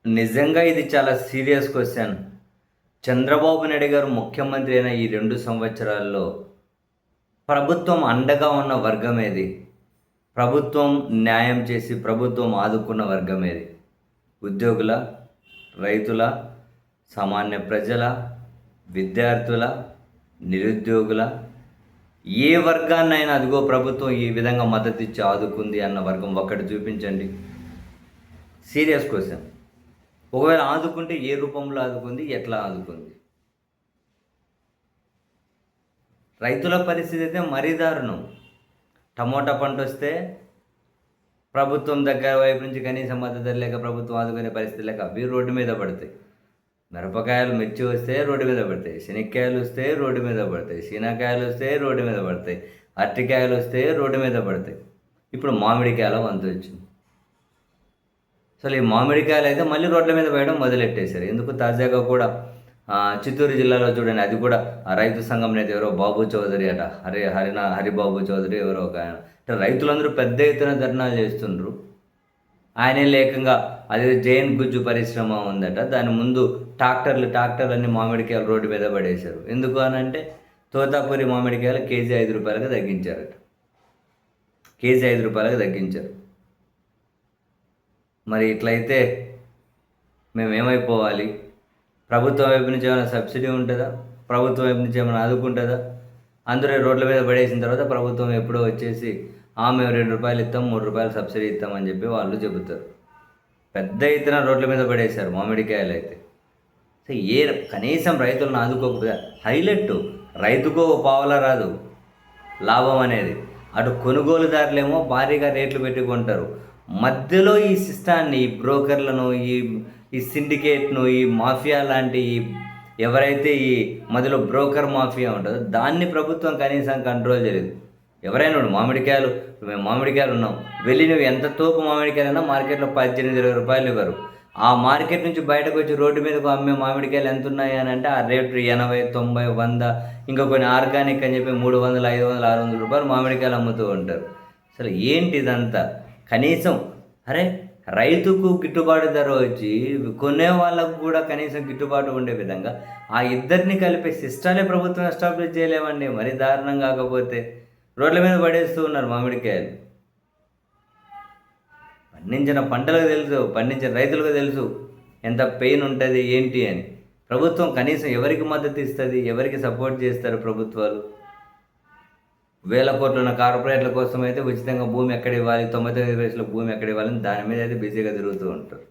నిజంగా ఇది చాలా సీరియస్ క్వెశ్చన్. చంద్రబాబు నాయుడు గారు ముఖ్యమంత్రి అయిన ఈ 2 సంవత్సరాల్లో ప్రభుత్వం అండగా ఉన్న వర్గం ఏది? ప్రభుత్వం న్యాయం చేసి ప్రభుత్వం ఆదుకున్న వర్గం ఏది? ఉద్యోగుల? రైతుల? సామాన్య ప్రజల? విద్యార్థుల? నిరుద్యోగుల? ఏ వర్గాన్నైనా అదిగో ప్రభుత్వం ఈ విధంగా మద్దతిచ్చి ఆదుకుంది అన్న వర్గం ఒక్కటి చూపించండి. Serious question. ఒకవేళ ఆదుకుంటే ఏ రూపంలో ఆదుకుంది? ఎట్లా ఆదుకుంది? రైతుల పరిస్థితి అయితే మరీ దారుణం. టమోటా పంట వస్తే ప్రభుత్వం దగ్గర వైపు నుంచి కనీసం మద్దతు ధర లేక ప్రభుత్వం ఆదుకునే పరిస్థితి లేక అవి రోడ్డు మీద పడతాయి. మిరపకాయలు, మిర్చి వస్తే రోడ్డు మీద పడతాయి. శనక్కాయలు వస్తే రోడ్డు మీద పడతాయి. శీనకాయలు వస్తే రోడ్డు మీద పడతాయి. అరటికాయలు వస్తే రోడ్డు మీద పడతాయి. ఇప్పుడు మామిడికాయల వంతు వచ్చింది. అసలు ఈ మామిడికాయలు అయితే మళ్ళీ రోడ్ల మీద వేయడం మొదలెట్టేశారు. ఎందుకు? తాజాగా కూడా చిత్తూరు జిల్లాలో చూడండి, అది కూడా ఆ రైతు సంఘం నేత ఎవరో బాబు చౌదరి అట, హరిబాబు చౌదరి ఎవరో ఒక ఆయన. అంటే రైతులందరూ పెద్ద ఎత్తున ధర్నాలు చేస్తుండ్రు. ఆయనే లేకంగా అది జైన్ గుజ్జు పరిశ్రమ ఉందట, దాని ముందు ట్రాక్టర్లన్నీ మామిడికాయలు రోడ్డు మీద పడేశారు. ఎందుకు అని అంటే తోతాపూరి మామిడికాయలు కేజీ 5 రూపాయలకు తగ్గించారట. కేజీ 5 రూపాయలకు తగ్గించారు. మరి ఇట్లయితే మేమేమైపోవాలి? ప్రభుత్వం వైపు నుంచి ఏమైనా సబ్సిడీ ఉంటుందా? ప్రభుత్వం వైపు నుంచి ఏమైనా ఆదుకుంటుందా? అందరూ రోడ్ల మీద పడేసిన తర్వాత ప్రభుత్వం ఎప్పుడో వచ్చేసి మేము 2 రూపాయలు ఇస్తాం, 3 రూపాయలు సబ్సిడీ ఇస్తామని చెప్పి వాళ్ళు చెబుతారు. పెద్ద ఎత్తున రోడ్ల మీద పడేశారు మామిడికాయలు అయితే. సో కనీసం రైతులను ఆదుకోకపోతే హైలైట్, రైతుకో పావలా రాదు లాభం అనేది. అటు కొనుగోలుదారులేమో భారీగా రేట్లు పెట్టుకుంటారు. మధ్యలో ఈ సిస్టాన్ని, ఈ బ్రోకర్లను, ఈ సిండికేట్ను, ఈ మాఫియా లాంటి ఎవరైతే ఈ మధ్యలో బ్రోకర్ మాఫియా ఉంటుందో దాన్ని ప్రభుత్వం కనీసం కంట్రోల్ చేయలేదు. ఎవరైనా మేము మామిడికాయలు ఉన్నాం, వెళ్ళి నువ్వు ఎంత తోపు మామిడికాయలైనా మార్కెట్లో 18-20 రూపాయలు ఇవ్వరు. ఆ మార్కెట్ నుంచి బయటకు వచ్చి రోడ్డు మీదకు అమ్మే మామిడికాయలు ఎంత ఉన్నాయి అని అంటే ఆ రేటు 80, 90, 100, ఇంకా కొన్ని ఆర్గానిక్ అని చెప్పి 300, 500, 600 రూపాయలు మామిడికాయలు అమ్ముతూ ఉంటారు. అసలు ఏంటి ఇదంతా? కనీసం రైతుకు గిట్టుబాటు ధర వచ్చి కొనే వాళ్ళకు కూడా కనీసం గిట్టుబాటు ఉండే విధంగా ఆ ఇద్దరిని కలిపే సిస్టాలే ప్రభుత్వం ఎస్టాబ్లిష్ చేయలేమండి. మరీ దారుణం కాకపోతే రోడ్ల మీద పడేస్తూ ఉన్నారు మామిడికాయలు. పండించిన పంటలకు తెలుసు, పండించిన రైతులకు తెలుసు ఎంత పెయిన్ ఉంటుంది ఏంటి అని. ప్రభుత్వం కనీసం ఎవరికి మద్దతు ఇస్తుంది? ఎవరికి సపోర్ట్ చేస్తారు ప్రభుత్వాలు? 1000 కోట్లు ఉన్న కార్పొరేట్ల కోసం అయితే ఉచితంగా భూమి ఎక్కడ ఇవ్వాలి, 99 పైసలు భూమి ఎక్కడ ఇవ్వాలని దాని మీద అయితే బిజీగా తిరుగుతూ ఉంటారు.